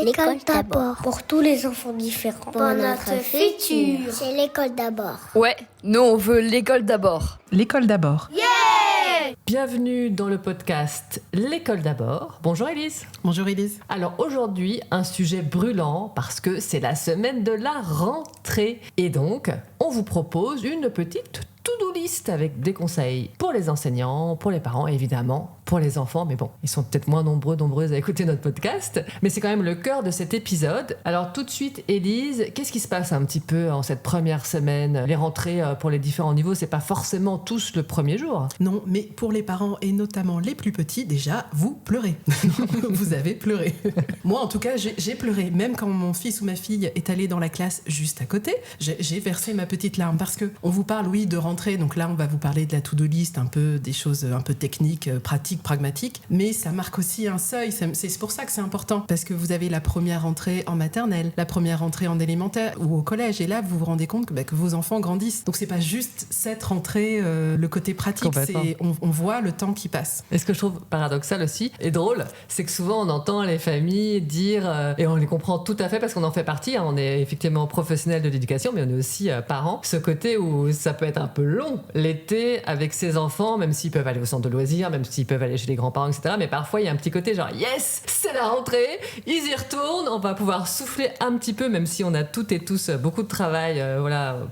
L'école d'abord. Pour tous les enfants différents. Pour notre futur. C'est l'école d'abord. Ouais, nous on veut l'école d'abord. L'école d'abord. Bienvenue dans le podcast L'école d'abord. Bonjour Élise. Bonjour Élise. Alors aujourd'hui, un sujet brûlant parce que c'est la semaine de la rentrée. Et donc, on vous propose une petite to-do list avec des conseils pour les enseignants, pour les parents et évidemment pour les enfants. Mais bon, ils sont peut-être moins nombreuses à écouter notre podcast. Mais c'est quand même le cœur de cet épisode. Alors tout de suite, Élise, qu'est-ce qui se passe un petit peu en cette première semaine? Les rentrées pour les différents niveaux, c'est pas forcément tous le premier jour. Non, mais pour les parents et notamment les plus petits, déjà, vous pleurez. Vous avez pleuré. Moi, en tout cas, j'ai pleuré. Même quand mon fils ou ma fille est allé dans la classe juste à côté, j'ai versé ma petite larme parce que on vous parle, oui, de rentrée. Donc là, on va vous parler de la to-do list, un peu des choses un peu techniques, pratiques, pragmatiques. Mais ça marque aussi un seuil. C'est pour ça que c'est important parce que vous avez la première rentrée en maternelle, la première rentrée en élémentaire ou au collège. Et là, vous vous rendez compte que vos enfants grandissent. Donc c'est pas juste cette rentrée, le côté pratique. C'est on voit le temps qui passe. Et ce que je trouve paradoxal aussi et drôle, c'est que souvent on entend les familles dire, et on les comprend tout à fait parce qu'on en fait partie, hein, on est effectivement professionnels de l'éducation, mais on est aussi parents, ce côté où ça peut être un peu long l'été avec ses enfants, même s'ils peuvent aller au centre de loisirs, même s'ils peuvent aller chez les grands-parents, etc. Mais parfois il y a un petit côté genre yes, c'est la rentrée, ils y retournent, on va pouvoir souffler un petit peu, même si on a toutes et tous beaucoup de travail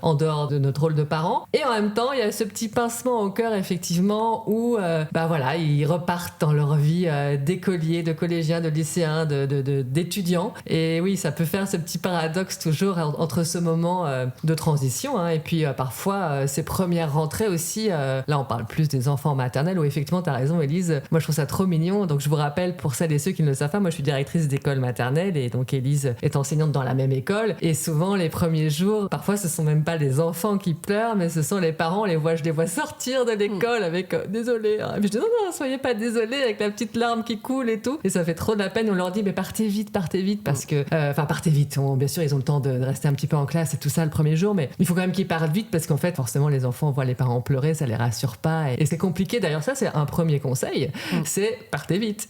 en dehors de notre rôle de parents. Et en même temps, il y a ce petit pincement au cœur effectivement où ils repartent dans leur vie d'écoliers, de collégiens, de lycéens, d'étudiants. Et oui, ça peut faire ce petit paradoxe toujours entre ce moment de transition et puis parfois ces premières rentrées aussi. Là, on parle plus des enfants maternels où effectivement, tu as raison Élise, moi je trouve ça trop mignon. Donc je vous rappelle pour celles et ceux qui ne le savent pas, moi je suis directrice d'école maternelle et donc Élise est enseignante dans la même école. Et souvent les premiers jours, parfois ce sont même pas les enfants qui pleurent, mais ce sont les parents, je les vois sortir de l'école avec désolé. Et puis je dis non, soyez pas désolés, avec la petite larme qui coule et tout. Et ça fait trop de la peine. On leur dit mais partez vite parce que partez vite. Bien sûr, ils ont le temps de rester un petit peu en classe et tout ça le premier jour, mais il faut quand même qu'ils partent vite parce qu'en fait, forcément, les enfants voient les parents pleurer, ça les rassure pas et c'est compliqué. D'ailleurs, ça c'est un premier conseil, c'est partez vite.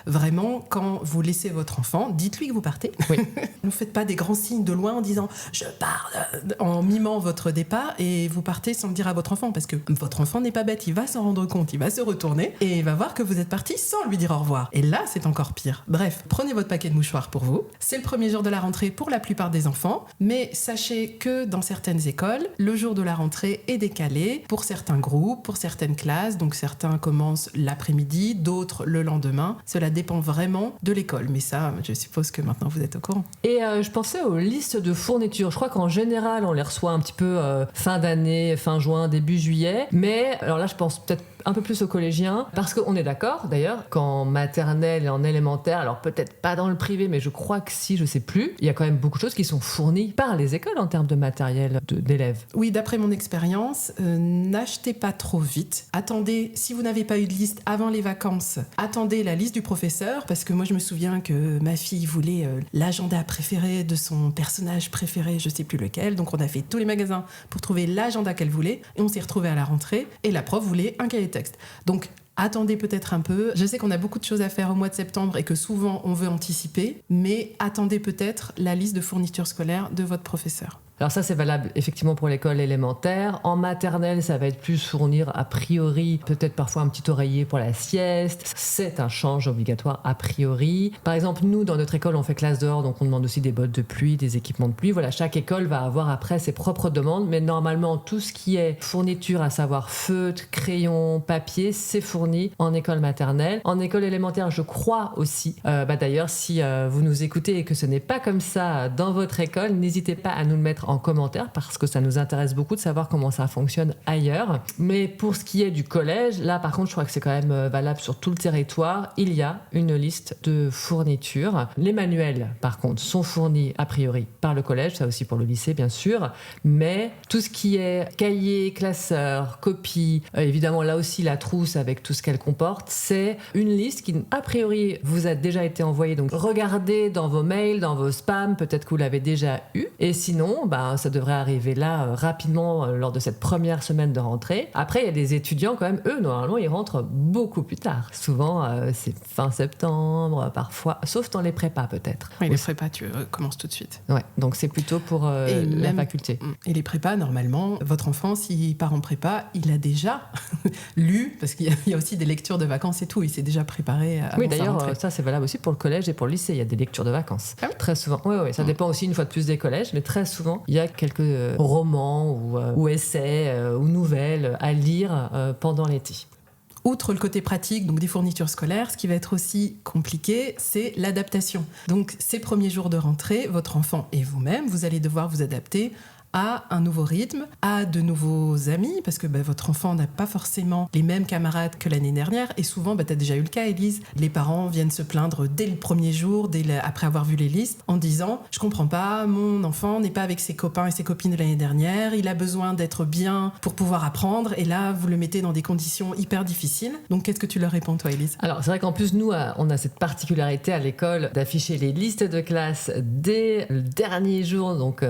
Vraiment, quand vous laissez votre enfant, dites-lui que vous partez. Oui. Ne faites pas des grands signes de loin en disant je pars, en mimant votre départ et vous partez sans le dire à votre enfant parce que votre enfant n'est pas bête, il va s'en rendre compte, il va se retourner et il va voir que vous êtes parti sans lui dire au revoir. Et là, c'est encore pire. Bref, prenez votre paquet de mouchoirs pour vous. C'est le premier jour de la rentrée pour la plupart des enfants, mais sachez que dans certaines écoles, le jour de la rentrée est décalé pour certains groupes, pour certaines classes, donc certains commencent l'après-midi, d'autres le lendemain. Cela dépend vraiment de l'école, mais ça, je suppose que maintenant vous êtes au courant. Et je pensais aux listes de fournitures. Je crois qu'en général, on les reçoit un petit peu fin d'année, fin juin, début juillet, mais alors là, je pense peut-être un peu plus aux collégiens, parce qu'on est d'accord d'ailleurs qu'en maternelle et en élémentaire, alors peut-être pas dans le privé, mais je crois que si, je sais plus, il y a quand même beaucoup de choses qui sont fournies par les écoles en termes de matériel d'élèves. Oui, d'après mon expérience, n'achetez pas trop vite. Attendez, si vous n'avez pas eu de liste avant les vacances, attendez la liste du professeur, parce que moi je me souviens que ma fille voulait l'agenda préféré de son personnage préféré, je sais plus lequel, donc on a fait tous les magasins pour trouver l'agenda qu'elle voulait, et on s'est retrouvés à la rentrée, et la prof voulait un cahier de texte. Donc attendez peut-être un peu. Je sais qu'on a beaucoup de choses à faire au mois de septembre et que souvent on veut anticiper, mais attendez peut-être la liste de fournitures scolaires de votre professeur. Alors ça, c'est valable effectivement pour l'école élémentaire. En maternelle, ça va être plus fournir a priori, peut-être parfois un petit oreiller pour la sieste. C'est un change obligatoire a priori. Par exemple, nous, dans notre école, on fait classe dehors, donc on demande aussi des bottes de pluie, des équipements de pluie. Voilà, chaque école va avoir après ses propres demandes, mais normalement, tout ce qui est fourniture, à savoir feutre, crayon, papier, c'est fourni en école maternelle. En école élémentaire, je crois aussi. D'ailleurs, si vous nous écoutez et que ce n'est pas comme ça dans votre école, n'hésitez pas à nous le mettre en commentaire parce que ça nous intéresse beaucoup de savoir comment ça fonctionne ailleurs. Mais pour ce qui est du collège, là par contre je crois que c'est quand même valable sur tout le territoire. Il y a une liste de fournitures. Les manuels par contre sont fournis a priori par le collège, ça aussi pour le lycée bien sûr, mais tout ce qui est cahier, classeur, copie, évidemment là aussi la trousse avec tout ce qu'elle comporte, c'est une liste qui a priori vous a déjà été envoyée, donc regardez dans vos mails, dans vos spams, peut-être que vous l'avez déjà eu, et sinon ça devrait arriver là rapidement lors de cette première semaine de rentrée. Après, il y a des étudiants quand même, eux, normalement, ils rentrent beaucoup plus tard. Souvent, c'est fin septembre, parfois, sauf dans les prépas peut-être. Oui, les prépas, tu commences tout de suite. Ouais, donc c'est plutôt pour la faculté. Et les prépas, normalement, votre enfant, s'il part en prépa, il a déjà lu, parce qu'il y a aussi des lectures de vacances et tout, il s'est déjà préparé avant Oui, sa d'ailleurs, rentrée. ça c'est valable aussi pour le collège et pour le lycée, il y a des lectures de vacances. Ah oui. Très souvent. Oui, ça dépend aussi une fois de plus des collèges, mais très souvent, il y a quelques romans ou essais ou nouvelles à lire pendant l'été. Outre le côté pratique, donc des fournitures scolaires, ce qui va être aussi compliqué, c'est l'adaptation. Donc, ces premiers jours de rentrée, votre enfant et vous-même, vous allez devoir vous adapter à un nouveau rythme, à de nouveaux amis, parce que votre enfant n'a pas forcément les mêmes camarades que l'année dernière. Et souvent, tu as déjà eu le cas, Élise, les parents viennent se plaindre dès le premier jour, après avoir vu les listes, en disant « Je comprends pas, mon enfant n'est pas avec ses copains et ses copines de l'année dernière, il a besoin d'être bien pour pouvoir apprendre, et là, vous le mettez dans des conditions hyper difficiles. » Donc, qu'est-ce que tu leur réponds, toi, Élise ? Alors, c'est vrai qu'en plus, nous, on a cette particularité à l'école d'afficher les listes de classe dès le dernier jour, donc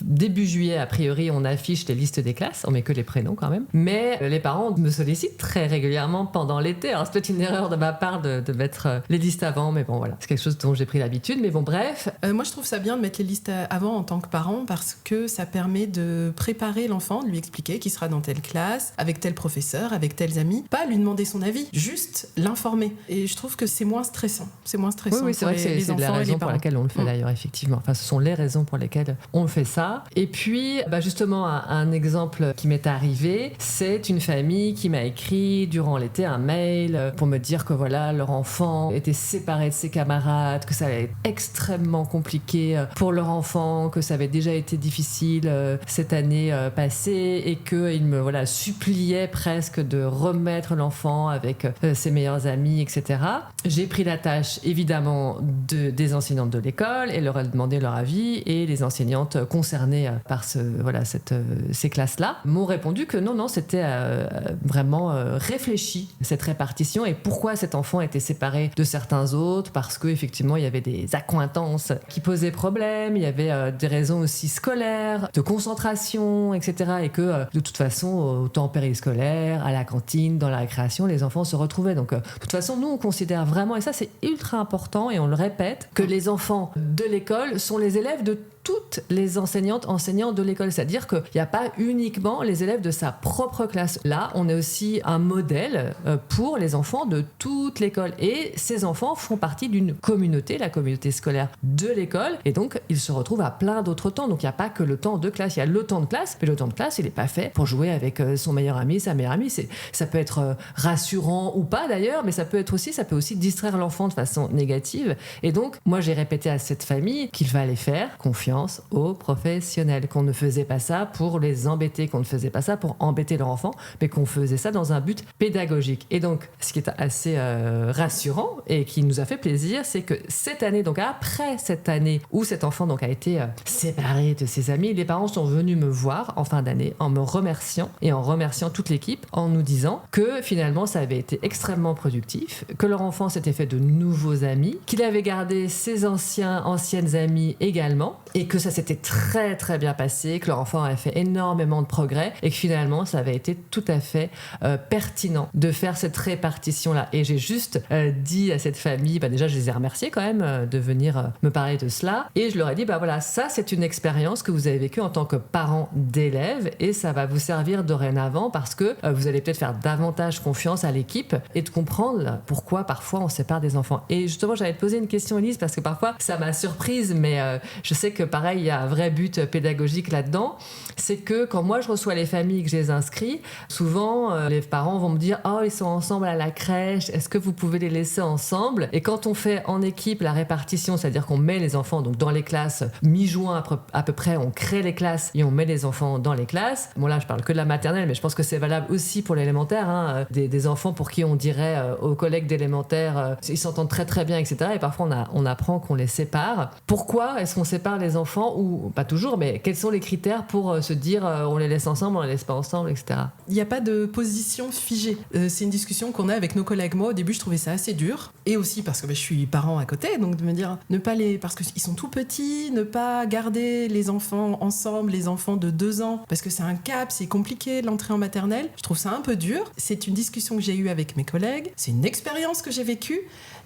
début juillet, a priori, on affiche les listes des classes, on met que les prénoms quand même. Mais les parents me sollicitent très régulièrement pendant l'été. Alors c'est peut-être une erreur de ma part de mettre les listes avant, mais bon voilà, c'est quelque chose dont j'ai pris l'habitude. Mais bon, bref. Moi, je trouve ça bien de mettre les listes avant en tant que parent parce que ça permet de préparer l'enfant, de lui expliquer qu'il sera dans telle classe, avec tel professeur, avec tels amis. Pas lui demander son avis, juste l'informer. Et je trouve que c'est moins stressant. C'est moins stressant. Oui, c'est vrai que c'est la raison pour laquelle on le fait d'ailleurs, effectivement. Enfin, ce sont les raisons pour lesquelles on fait ça. Et puis, justement, un exemple qui m'est arrivé, c'est une famille qui m'a écrit durant l'été un mail pour me dire que voilà, leur enfant était séparé de ses camarades, que ça allait être extrêmement compliqué pour leur enfant, que ça avait déjà été difficile cette année passée et qu'ils me suppliaient presque de remettre l'enfant avec ses meilleurs amis, etc. J'ai pris la tâche, évidemment, des enseignantes de l'école et leur ai demandé leur avis, et les enseignantes concernées par ces classes-là m'ont répondu que non, c'était vraiment réfléchi, cette répartition, et pourquoi cet enfant était séparé de certains autres, parce qu'effectivement, il y avait des accointances qui posaient problème, il y avait des raisons aussi scolaires, de concentration, etc. Et que, de toute façon, au temps périscolaire, à la cantine, dans la récréation, les enfants se retrouvaient. Donc, de toute façon, nous, on considère vraiment, et ça, c'est ultra important, et on le répète, que les enfants de l'école sont les élèves de toutes les enseignants de l'école. C'est-à-dire qu'il n'y a pas uniquement les élèves de sa propre classe. Là, on est aussi un modèle pour les enfants de toute l'école. Et ces enfants font partie d'une communauté, la communauté scolaire de l'école. Et donc, ils se retrouvent à plein d'autres temps. Donc, il n'y a pas que le temps de classe. Il y a le temps de classe, mais le temps de classe, il n'est pas fait pour jouer avec son meilleur ami, sa meilleure amie. Ça peut être rassurant ou pas d'ailleurs, mais ça peut aussi distraire l'enfant de façon négative. Et donc, moi, j'ai répété à cette famille qu'il fallait faire confiance aux professionnels, qu'on ne faisait pas ça pour les embêter, qu'on ne faisait pas ça pour embêter leur enfant, mais qu'on faisait ça dans un but pédagogique. Et donc, ce qui est assez rassurant et qui nous a fait plaisir, c'est que cette année, donc après cette année où cet enfant donc a été séparé de ses amis, les parents sont venus me voir en fin d'année en me remerciant et en remerciant toute l'équipe, en nous disant que finalement ça avait été extrêmement productif, que leur enfant s'était fait de nouveaux amis, qu'il avait gardé ses anciennes amies également, et que ça s'était très très bien passé, que leur enfant avait fait énormément de progrès, et que finalement ça avait été tout à fait pertinent de faire cette répartition-là. Et j'ai juste dit à cette famille, déjà je les ai remerciés quand même de venir me parler de cela, et je leur ai dit ça c'est une expérience que vous avez vécue en tant que parent d'élèves, et ça va vous servir dorénavant parce que vous allez peut-être faire davantage confiance à l'équipe et de comprendre pourquoi parfois on sépare des enfants. Et justement, j'allais te poser une question, Élise, parce que parfois ça m'a surprise, mais je sais que pareil, il y a un vrai but pédagogique là-dedans. C'est que quand moi je reçois les familles, que je les inscris, souvent les parents vont me dire « Oh, ils sont ensemble à la crèche, est-ce que vous pouvez les laisser ensemble ?» Et quand on fait en équipe la répartition, c'est-à-dire qu'on met les enfants donc dans les classes, mi-juin à peu près, on crée les classes et on met les enfants dans les classes. Bon là, je parle que de la maternelle, mais je pense que c'est valable aussi pour l'élémentaire, des enfants pour qui on dirait aux collègues d'élémentaire, ils s'entendent très très bien, etc. Et parfois on apprend qu'on les sépare. Pourquoi est-ce qu'on sépare les enfants ou pas toujours, mais quels sont les critères pour se dire on les laisse ensemble, on les laisse pas ensemble, etc. Il n'y a pas de position figée. C'est une discussion qu'on a avec nos collègues. Moi, au début, je trouvais ça assez dur. Et aussi parce que je suis parent à côté, donc de me dire, parce qu'ils sont tout petits, ne pas garder les enfants ensemble, les enfants de 2 ans, parce que c'est un cap, c'est compliqué, l'entrée en maternelle. Je trouve ça un peu dur. C'est une discussion que j'ai eue avec mes collègues. C'est une expérience que j'ai vécue.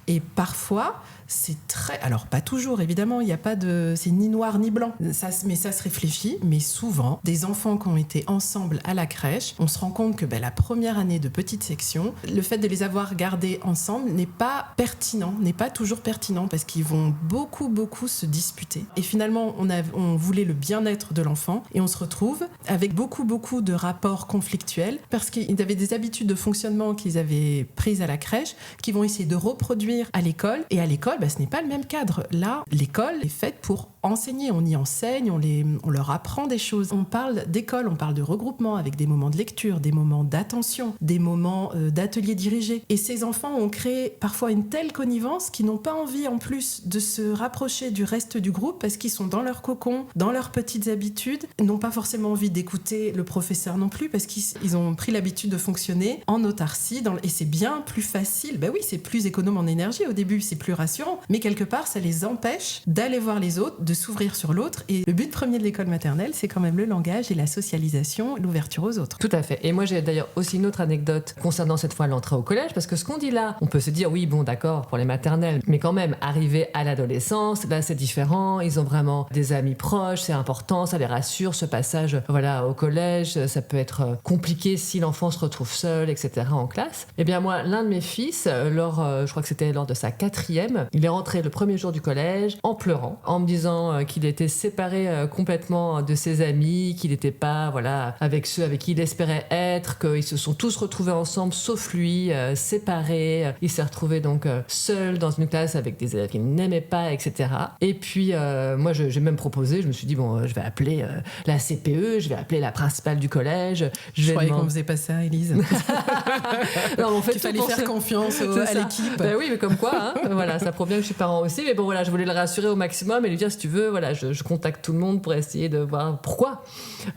Et parfois, c'est très... Alors, pas toujours, évidemment, il n'y a pas de... C'est ni noir ni blanc. Mais ça se réfléchit. Mais souvent, des enfants qui ont été ensemble à la crèche, on se rend compte que la première année de petite section, le fait de les avoir gardés ensemble n'est pas pertinent, n'est pas toujours pertinent, parce qu'ils vont beaucoup se disputer. Et finalement, on voulait le bien-être de l'enfant, et on se retrouve avec beaucoup de rapports conflictuels, parce qu'ils avaient des habitudes de fonctionnement qu'ils avaient prises à la crèche, qui vont essayer de reproduire à l'école. Et à l'école, ce n'est pas le même cadre. Là, l'école est faite pour enseigner. On y enseigne, on leur apprend des choses. On parle d'école, on parle de regroupement avec des moments de lecture, des moments d'attention, des moments d'ateliers dirigés. Et ces enfants ont créé parfois une telle connivence qu'ils n'ont pas envie, en plus, de se rapprocher du reste du groupe parce qu'ils sont dans leur cocon, dans leurs petites habitudes, n'ont pas forcément envie d'écouter le professeur non plus parce qu'ils ont pris l'habitude de fonctionner en autarcie. Et c'est bien plus facile. Oui, c'est plus économe en énergie. Au début, c'est plus rassurant. Mais quelque part, ça les empêche d'aller voir les autres, de s'ouvrir sur l'autre. Et le but premier de l'école maternelle, c'est quand même le langage et la socialisation, l'ouverture aux autres. Tout à fait. Et moi, j'ai d'ailleurs aussi une autre anecdote concernant cette fois l'entrée au collège, parce que ce qu'on dit là, on peut se dire, oui, bon, d'accord, pour les maternelles, mais quand même, arriver à l'adolescence, là, c'est différent. Ils ont vraiment des amis proches, c'est important, ça les rassure, ce passage, au collège, ça peut être compliqué si l'enfant se retrouve seul, etc., en classe. Eh bien, moi, l'un de mes fils, je crois que c'était lors de sa 4e, il est rentré le premier jour du collège en pleurant, en me disant qu'il était séparé complètement de ses amis, qu'il n'était pas avec ceux avec qui il espérait être, qu'ils se sont tous retrouvés ensemble sauf lui, séparés. Il s'est retrouvé donc seul dans une classe avec des élèves qu'il n'aimait pas, etc. Et puis moi j'ai même proposé, je me suis dit je vais appeler la CPE, je vais appeler la principale du collège. Je croyais qu'on faisait pas ça, Élise. Non, en fait, qu'il fallait faire confiance à l'équipe. Oui, mais comme quoi, ça prouve bien que je suis parent aussi. Mais bon, je voulais le rassurer au maximum et lui dire, si tu veux, je contacte tout le monde pour essayer de voir pourquoi.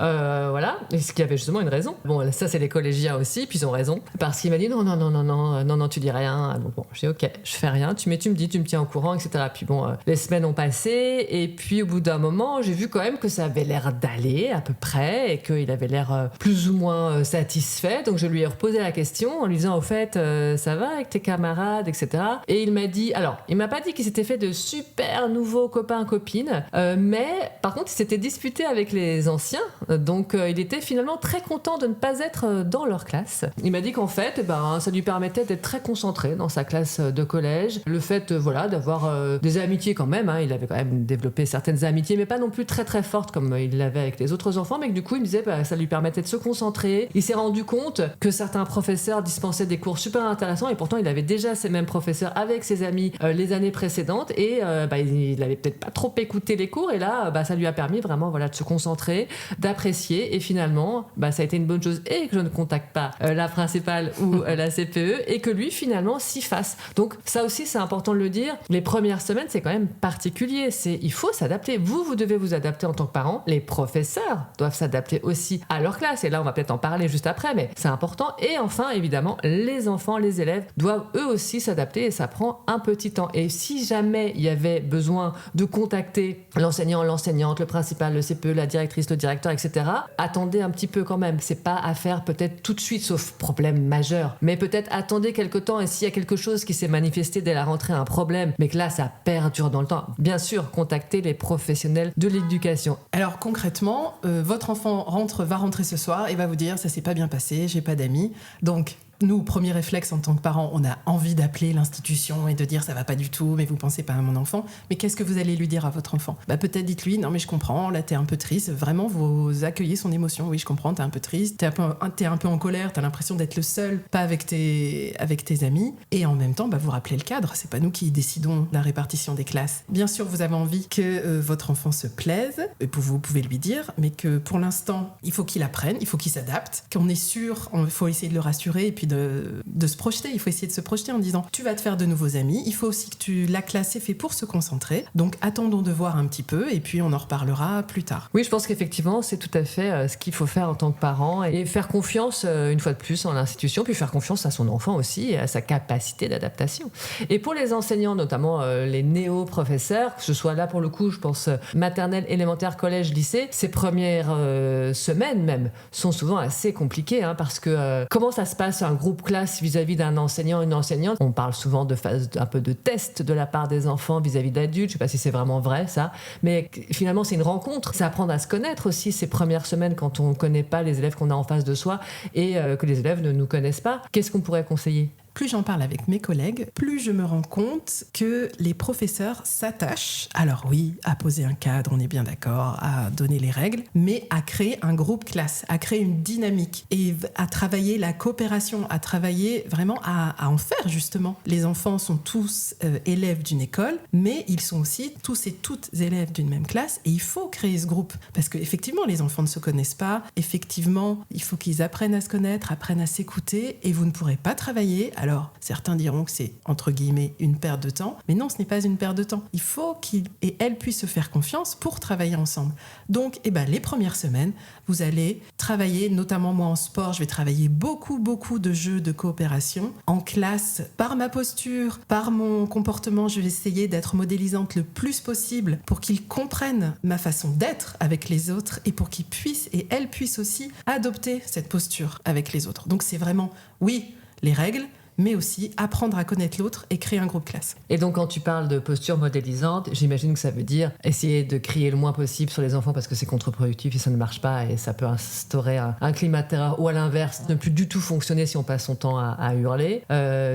Et ce qui avait justement une raison. Bon, ça, c'est les collégiens aussi, puis ils ont raison. Parce qu'il m'a dit, non, tu dis rien. Donc bon, je dis, ok, je fais rien. Tu me dis, tu me tiens au courant, etc. Puis bon, les semaines ont passé. Et puis, au bout d'un moment, j'ai vu quand même que ça avait l'air d'aller à peu près et qu'il avait l'air plus ou moins satisfait. Donc, je lui ai reposé la question en lui disant, au fait, ça va avec tes camarades, etc. Et il m'a dit, il m'a pas dit qu'il s'était fait de super nouveaux copains-copines, mais par contre, il s'était disputé avec les anciens. Donc, il était finalement très content de ne pas être dans leur classe. Il m'a dit qu'en fait, ça lui permettait d'être très concentré dans sa classe de collège. Le fait, d'avoir des amitiés quand même. Il avait quand même développé certaines amitiés, mais pas non plus très très fortes comme il l'avait avec les autres enfants. Mais que du coup, il me disait, ça lui permettait de se concentrer. Il s'est rendu compte que certains professeurs dispensaient des cours super intéressants et pourtant, il avait déjà ces mêmes professeurs avec ses amis les années précédentes et il avait peut-être pas trop écouté les cours et là, ça lui a permis vraiment de se concentrer, d'apprécier et finalement, ça a été une bonne chose et que je ne contacte pas la principale ou la CPE et que lui finalement s'y fasse. Donc ça aussi c'est important de le dire, les premières semaines c'est quand même particulier, il faut s'adapter, vous devez vous adapter en tant que parent, les professeurs doivent s'adapter aussi à leur classe et là on va peut-être en parler juste après mais c'est important et enfin évidemment les enfants, les élèves doivent eux aussi s'adapter et ça prend un petit temps et si jamais il y avait besoin de contacter l'enseignant, l'enseignante, le principal, le CPE, la directrice, le directeur, etc. Attendez un petit peu quand même. C'est pas à faire peut-être tout de suite, sauf problème majeur. Mais peut-être attendez quelque temps et s'il y a quelque chose qui s'est manifesté dès la rentrée, un problème, mais que là, ça perdure dans le temps, bien sûr, contactez les professionnels de l'éducation. Alors concrètement, votre enfant va rentrer ce soir et va vous dire « ça s'est pas bien passé, j'ai pas d'amis ». Donc, nous, premier réflexe en tant que parents, on a envie d'appeler l'institution et de dire ça va pas du tout, mais vous pensez pas à mon enfant. Mais qu'est-ce que vous allez lui dire à votre enfant ? Peut-être dites-lui non mais je comprends, là t'es un peu triste. Vraiment, vous accueillez son émotion. Oui, je comprends, t'es un peu triste, t'es un peu en colère, t'as l'impression d'être le seul, pas avec tes amis. Et en même temps, vous rappelez le cadre. C'est pas nous qui décidons la répartition des classes. Bien sûr, vous avez envie que votre enfant se plaise, et vous pouvez lui dire, mais que pour l'instant, il faut qu'il apprenne, il faut qu'il s'adapte, qu'on est sûr, il faut essayer de le rassurer et puis de se projeter. Il faut essayer de se projeter en disant tu vas te faire de nouveaux amis. Il faut aussi que la classe est faite pour se concentrer. Donc attendons de voir un petit peu et puis on en reparlera plus tard. Oui, je pense qu'effectivement, c'est tout à fait ce qu'il faut faire en tant que parent et faire confiance une fois de plus en l'institution, puis faire confiance à son enfant aussi et à sa capacité d'adaptation. Et pour les enseignants, notamment les néo-professeurs, que ce soit là pour le coup, je pense maternelle, élémentaire, collège, lycée, ces premières semaines même sont souvent assez compliquées parce que comment ça se passe un groupe classe vis-à-vis d'un enseignant, une enseignante? On parle souvent de phase un peu de test de la part des enfants vis-à-vis d'adultes, je sais pas si c'est vraiment vrai ça, mais finalement c'est une rencontre, c'est apprendre à se connaître aussi ces premières semaines quand on ne connaît pas les élèves qu'on a en face de soi et que les élèves ne nous connaissent pas. Qu'est-ce qu'on pourrait conseiller? Plus j'en parle avec mes collègues, plus je me rends compte que les professeurs s'attachent, alors oui, à poser un cadre, on est bien d'accord, à donner les règles, mais à créer un groupe classe, à créer une dynamique et à travailler la coopération, à travailler vraiment à en faire justement. Les enfants sont tous élèves d'une école, mais ils sont aussi tous et toutes élèves d'une même classe et il faut créer ce groupe parce qu'effectivement les enfants ne se connaissent pas, effectivement il faut qu'ils apprennent à se connaître, apprennent à s'écouter et vous ne pourrez pas travailler. Alors, certains diront que c'est, entre guillemets, une perte de temps. Mais non, ce n'est pas une perte de temps. Il faut qu'ils et elles puissent se faire confiance pour travailler ensemble. Donc, les premières semaines, vous allez travailler, notamment moi en sport, je vais travailler beaucoup de jeux de coopération. En classe, par ma posture, par mon comportement, je vais essayer d'être modélisante le plus possible pour qu'ils comprennent ma façon d'être avec les autres et pour qu'ils puissent et elles puissent aussi adopter cette posture avec les autres. Donc, c'est vraiment, oui, les règles, mais aussi apprendre à connaître l'autre et créer un groupe classe. Et donc quand tu parles de posture modélisante, j'imagine que ça veut dire essayer de crier le moins possible sur les enfants parce que c'est contre-productif et ça ne marche pas et ça peut instaurer un climat de terreur ou à l'inverse, ne plus du tout fonctionner si on passe son temps à hurler.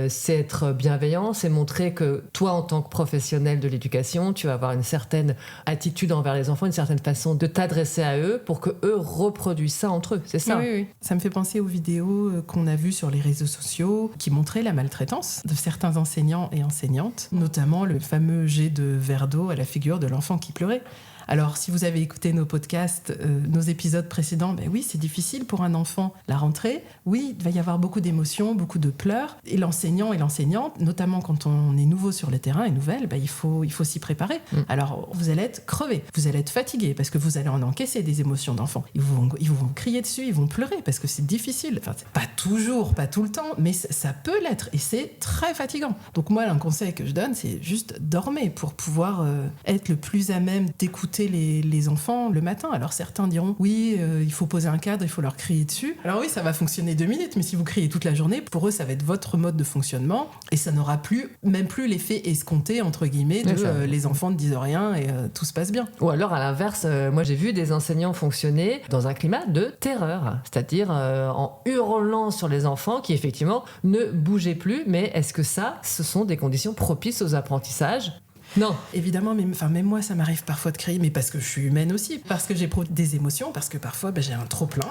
C'est être bienveillant, c'est montrer que toi en tant que professionnel de l'éducation, tu vas avoir une certaine attitude envers les enfants, une certaine façon de t'adresser à eux pour que eux reproduisent ça entre eux, c'est ça? Oui. Ça me fait penser aux vidéos qu'on a vues sur les réseaux sociaux qui montrent la maltraitance de certains enseignants et enseignantes, notamment le fameux jet de verre d'eau à la figure de l'enfant qui pleurait. Alors, si vous avez écouté nos podcasts, nos épisodes précédents, oui, c'est difficile pour un enfant la rentrée. Oui, il va y avoir beaucoup d'émotions, beaucoup de pleurs. Et l'enseignant et l'enseignante, notamment quand on est nouveau sur le terrain et nouvelle, il faut s'y préparer. Alors, vous allez être crevé, vous allez être fatigué parce que vous allez en encaisser des émotions d'enfant. Ils vont crier dessus, ils vont pleurer parce que c'est difficile. Enfin, c'est pas toujours, pas tout le temps, mais ça peut l'être et c'est très fatigant. Donc moi, un conseil que je donne, c'est juste dormez pour pouvoir être le plus à même d'écouter les enfants le matin. Alors certains diront oui, il faut poser un cadre, il faut leur crier dessus. Alors oui, ça va fonctionner 2 minutes, mais si vous criez toute la journée, pour eux ça va être votre mode de fonctionnement et ça n'aura même plus l'effet escompté entre guillemets de les enfants ne disent rien et tout se passe bien. Ou alors à l'inverse, moi j'ai vu des enseignants fonctionner dans un climat de terreur, c'est-à-dire en hurlant sur les enfants qui effectivement ne bougeaient plus. Mais est-ce que ce sont des conditions propices aux apprentissages? Non. Évidemment, même moi, ça m'arrive parfois de crier, mais parce que je suis humaine aussi, parce que j'éprouve des émotions, parce que parfois, j'ai un trop-plein.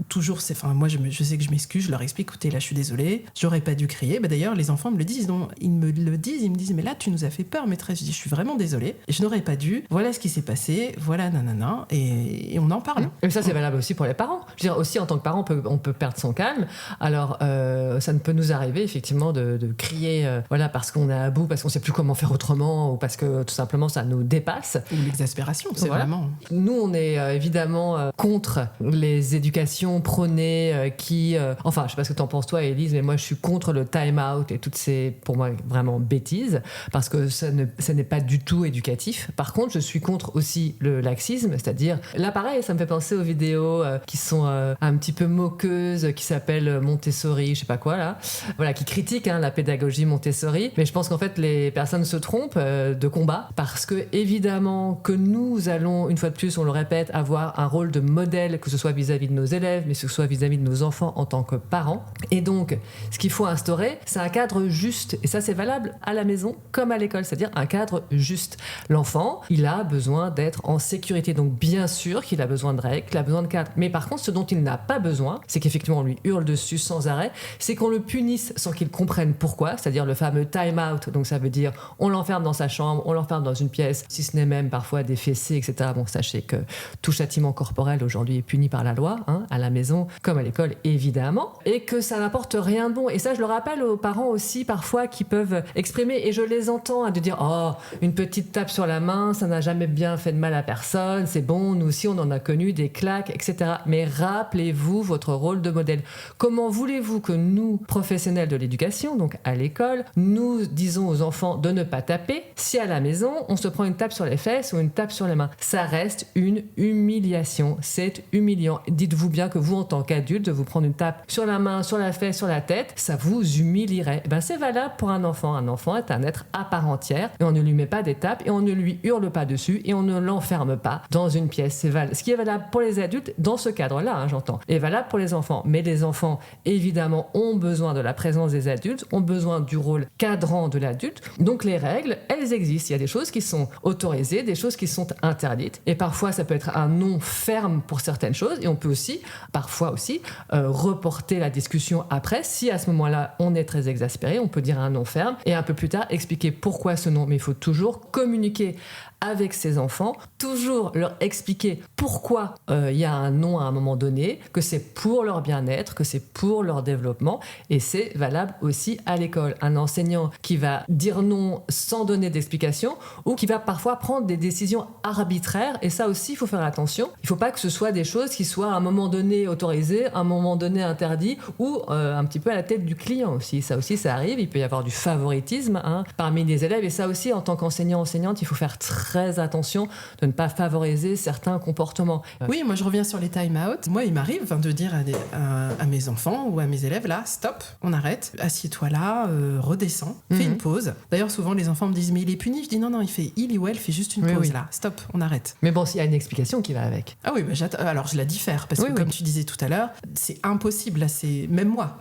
Toujours, moi, je sais que je m'excuse, je leur explique, écoutez, là, je suis désolée, j'aurais pas dû crier. D'ailleurs, les enfants me le disent, ils me disent, mais là, tu nous as fait peur, maîtresse. Je dis, je suis vraiment désolée, je n'aurais pas dû, voilà ce qui s'est passé, voilà, nanana, et on en parle. Et ça, c'est valable aussi pour les parents. Je veux dire, aussi, en tant que parent, on peut perdre son calme. Alors, ça ne peut nous arriver, effectivement, de crier, parce qu'on est à bout, parce qu'on sait plus comment faire autrement, ou parce que tout simplement ça nous dépasse. Ou l'exaspération, c'est vraiment... Nous, on est évidemment contre les éducations prônées qui... Enfin, je sais pas ce que t'en penses toi, Élise, mais moi je suis contre le time-out et toutes ces, pour moi, vraiment bêtises, parce que ça n'est pas du tout éducatif. Par contre, je suis contre aussi le laxisme, c'est-à-dire... Là, pareil, ça me fait penser aux vidéos qui sont un petit peu moqueuses, qui s'appellent Montessori, je sais pas quoi, là. Voilà, qui critiquent la pédagogie Montessori. Mais je pense qu'en fait, les personnes se trompent de combat, parce que évidemment que nous allons, une fois de plus, on le répète, avoir un rôle de modèle, que ce soit vis-à-vis de nos élèves, mais que ce soit vis-à-vis de nos enfants en tant que parents. Et donc, ce qu'il faut instaurer, c'est un cadre juste. Et ça, c'est valable à la maison comme à l'école, c'est-à-dire un cadre juste. L'enfant, il a besoin d'être en sécurité. Donc, bien sûr qu'il a besoin de règles, qu'il a besoin de cadres. Mais par contre, ce dont il n'a pas besoin, c'est qu'effectivement, on lui hurle dessus sans arrêt, c'est qu'on le punisse sans qu'il comprenne pourquoi, c'est-à-dire le fameux time out. Donc, ça veut dire, on l'enferme dans sa chambre, on l'enferme dans une pièce, si ce n'est même parfois des fessées, etc. Bon, sachez que tout châtiment corporel aujourd'hui est puni par la loi, à la maison comme à l'école évidemment, et que ça n'apporte rien de bon. Et ça, je le rappelle aux parents aussi parfois qui peuvent exprimer, et je les entends, de dire « Oh, une petite tape sur la main, ça n'a jamais bien fait de mal à personne, c'est bon, nous aussi on en a connu des claques, etc. » Mais rappelez-vous votre rôle de modèle. Comment voulez-vous que nous, professionnels de l'éducation, donc à l'école, nous disons aux enfants de ne pas taper si à la maison on se prend une tape sur les fesses ou une tape sur les mains? Ça reste une humiliation, c'est humiliant. Dites-vous bien que vous, en tant qu'adulte, de vous prendre une tape sur la main, sur la fesse, sur la tête, ça vous humilierait. C'est valable pour un enfant. Un enfant est un être à part entière et on ne lui met pas des tapes et on ne lui hurle pas dessus et on ne l'enferme pas dans une pièce. C'est valable. Ce qui est valable pour les adultes, dans ce cadre-là, j'entends, est valable pour les enfants. Mais les enfants, évidemment, ont besoin de la présence des adultes, ont besoin du rôle cadrant de l'adulte. Donc les règles, elles existent. Il y a des choses qui sont autorisées, des choses qui sont interdites. Et parfois, ça peut être un non ferme pour certaines choses. Et on peut aussi, parfois aussi, reporter la discussion après. Si à ce moment-là, on est très exaspéré, on peut dire un non ferme. Et un peu plus tard, expliquer pourquoi ce non. Mais il faut toujours communiquer avec ses enfants, toujours leur expliquer pourquoi il y a un non à un moment donné, que c'est pour leur bien-être, que c'est pour leur développement, et c'est valable aussi à l'école. Un enseignant qui va dire non sans donner d'explication, ou qui va parfois prendre des décisions arbitraires, et ça aussi, il faut faire attention. Il ne faut pas que ce soit des choses qui soient à un moment donné autorisées, à un moment donné interdites, ou un petit peu à la tête du client aussi. Ça aussi, ça arrive, il peut y avoir du favoritisme parmi les élèves, et ça aussi, en tant qu'enseignant-enseignante, il faut faire très attention de ne pas favoriser certains comportements. Oui, moi je reviens sur les time-out. Moi, il m'arrive de dire à mes enfants ou à mes élèves, là, stop, on arrête, assieds-toi là, redescends, fais une pause. D'ailleurs, souvent les enfants me disent, mais il est puni. Je dis, non, il ou elle fait juste une pause là, stop, on arrête. Mais bon, s'il y a une explication qui va avec. Ah oui, alors je la diffère, parce que comme tu disais tout à l'heure, c'est impossible, là, c'est même moi,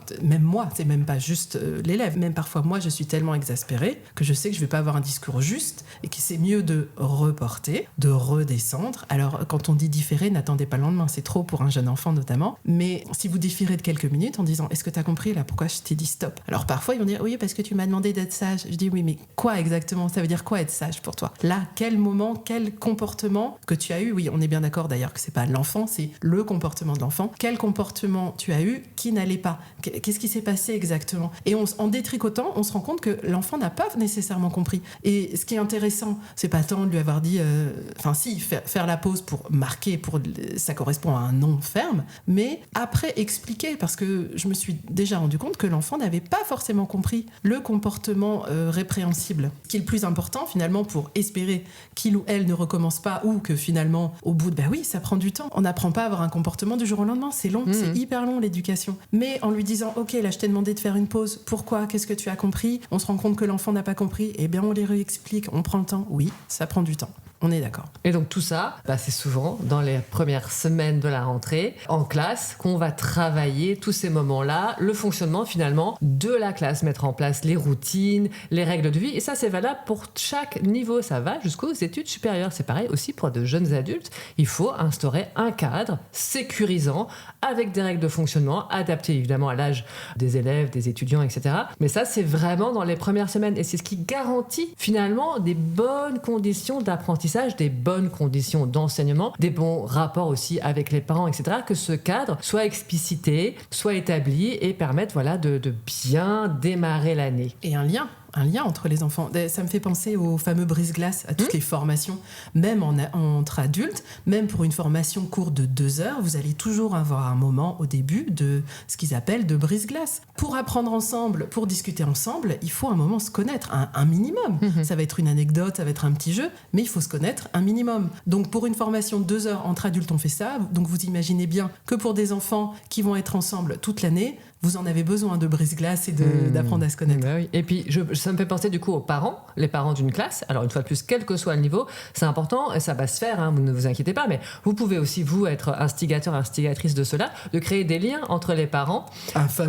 c'est même pas juste l'élève, même parfois moi je suis tellement exaspérée que je sais que je vais pas avoir un discours juste et que c'est mieux de reporter, de redescendre. Alors quand on dit différer, n'attendez pas le lendemain, c'est trop pour un jeune enfant notamment, mais si vous différez de quelques minutes en disant, est-ce que t'as compris là pourquoi je t'ai dit stop? Alors parfois ils vont dire, oui parce que tu m'as demandé d'être sage. Je dis, oui mais quoi exactement? Ça veut dire quoi être sage pour toi? Là, quel moment, quel comportement que tu as eu? Oui, on est bien d'accord d'ailleurs que c'est pas l'enfant, c'est le comportement de l'enfant. Quel comportement tu as eu qui n'allait pas? Qu'est-ce qui s'est passé exactement? Et en détricotant, on se rend compte que l'enfant n'a pas nécessairement compris. Et ce qui est intéressant, c'est pas tant de lui avoir dit, faire la pause pour marquer, ça correspond à un non ferme, mais après expliquer, parce que je me suis déjà rendu compte que l'enfant n'avait pas forcément compris le comportement répréhensible. Ce qui est le plus important finalement pour espérer qu'il ou elle ne recommence pas, ou que finalement au bout de, ça prend du temps. On n'apprend pas à avoir un comportement du jour au lendemain, c'est long, c'est hyper long l'éducation. Mais en lui disant, ok, là je t'ai demandé de faire une pause, pourquoi, qu'est-ce que tu as compris? On se rend compte que l'enfant n'a pas compris, eh bien on les réexplique, on prend le temps. Oui, ça prend du temps. On est d'accord. Et donc tout ça, c'est souvent dans les premières semaines de la rentrée, en classe, qu'on va travailler tous ces moments-là, le fonctionnement finalement de la classe, mettre en place les routines, les règles de vie. Et ça, c'est valable pour chaque niveau. Ça va jusqu'aux études supérieures. C'est pareil aussi pour de jeunes adultes. Il faut instaurer un cadre sécurisant avec des règles de fonctionnement adaptées évidemment à l'âge des élèves, des étudiants, etc. Mais ça, c'est vraiment dans les premières semaines. Et c'est ce qui garantit finalement des bonnes conditions d'apprentissage, des bonnes conditions d'enseignement, des bons rapports aussi avec les parents, etc. Que ce cadre soit explicité, soit établi et permette de bien démarrer l'année. Et un lien entre les enfants. Ça me fait penser aux fameux brise-glace, à toutes les formations, même entre adultes, même pour une formation courte de 2 heures, vous allez toujours avoir un moment au début de ce qu'ils appellent de brise-glace. Pour apprendre ensemble, pour discuter ensemble, il faut un moment se connaître, un minimum. Ça va être une anecdote, ça va être un petit jeu, mais il faut se connaître un minimum. Donc pour une formation de 2 heures entre adultes, on fait ça. Donc vous imaginez bien que pour des enfants qui vont être ensemble toute l'année, vous en avez besoin de brise-glace et d'apprendre à se connaître. Oui. Et puis, ça me fait penser du coup aux parents, les parents d'une classe. Alors, une fois de plus, quel que soit le niveau, c'est important, et ça va se faire, vous ne vous inquiétez pas, mais vous pouvez aussi, vous, être instigateur, instigatrice de cela, de créer des liens entre les parents.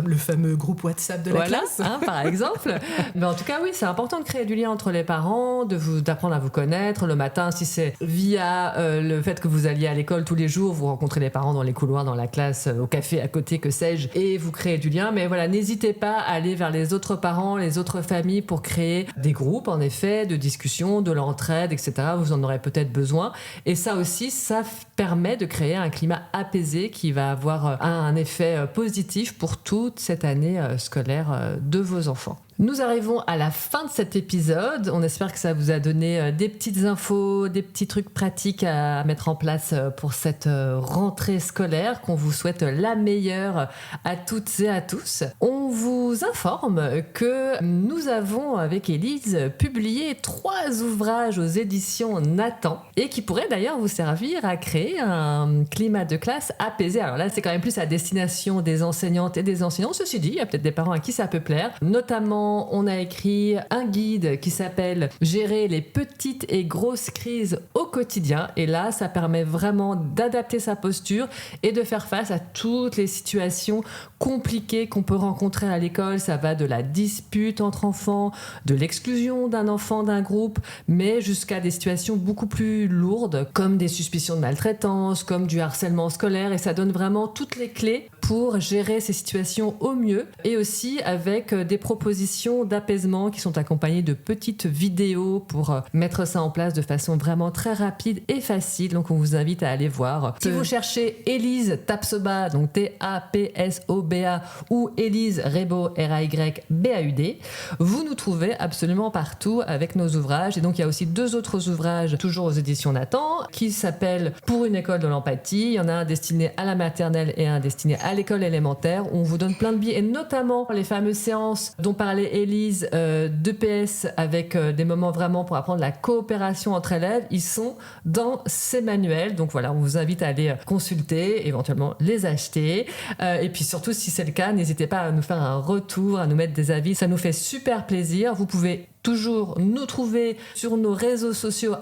Le fameux groupe WhatsApp de la classe. Par exemple. Mais en tout cas, oui, c'est important de créer du lien entre les parents, d'apprendre à vous connaître. Le matin, si c'est via le fait que vous alliez à l'école tous les jours, vous rencontrez les parents dans les couloirs, dans la classe, au café à côté, que sais-je, et vous créez du lien. Mais voilà, n'hésitez pas à aller vers les autres parents, les autres familles famille pour créer des groupes, en effet, de discussion, de l'entraide, etc. Vous en aurez peut-être besoin. Et ça aussi, ça permet de créer un climat apaisé qui va avoir un effet positif pour toute cette année scolaire de vos enfants. Nous arrivons à la fin de cet épisode. On espère que ça vous a donné des petites infos, des petits trucs pratiques à mettre en place pour cette rentrée scolaire, qu'on vous souhaite la meilleure à toutes et à tous. On vous informe que nous avons, avec Élise, publié 3 ouvrages aux éditions Nathan et qui pourraient d'ailleurs vous servir à créer un climat de classe apaisé. Alors là, c'est quand même plus à destination des enseignantes et des enseignants. Ceci dit, il y a peut-être des parents à qui ça peut plaire, notamment on a écrit un guide qui s'appelle « Gérer les petites et grosses crises au quotidien ». Et là, ça permet vraiment d'adapter sa posture et de faire face à toutes les situations compliquées qu'on peut rencontrer à l'école. Ça va de la dispute entre enfants, de l'exclusion d'un enfant d'un groupe, mais jusqu'à des situations beaucoup plus lourdes, comme des suspicions de maltraitance, comme du harcèlement scolaire. Et ça donne vraiment toutes les clés pour gérer ces situations au mieux, et aussi avec des propositions d'apaisement qui sont accompagnées de petites vidéos pour mettre ça en place de façon vraiment très rapide et facile. Donc on vous invite à aller voir. Si vous cherchez Élise Tapsoba, donc T-A-P-S-O-B-A, ou Élise Raybaud, R-A-Y-B-A-U-D, vous nous trouvez absolument partout avec nos ouvrages. Et donc il y a aussi 2 autres ouvrages, toujours aux éditions Nathan, qui s'appellent Pour une école de l'empathie. Il y en a un destiné à la maternelle et un destiné à l'école élémentaire, où on vous donne plein de billes, et notamment les fameuses séances dont parlait Élise d'EPS, avec des moments vraiment pour apprendre la coopération entre élèves. Ils sont dans ces manuels. Donc voilà, on vous invite à aller consulter, éventuellement les acheter. Et puis surtout, si c'est le cas, n'hésitez pas à nous faire un retour, à nous mettre des avis. Ça nous fait super plaisir. Vous pouvez toujours nous trouver sur nos réseaux sociaux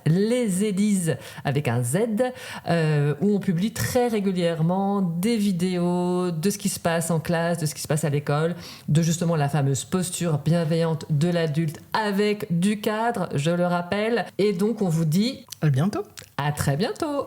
@leselises avec un Z, où on publie très régulièrement des vidéos de ce qui se passe en classe, de ce qui se passe à l'école, de justement la fameuse posture bienveillante de l'adulte avec du cadre, je le rappelle. Et donc on vous dit À bientôt. à très bientôt.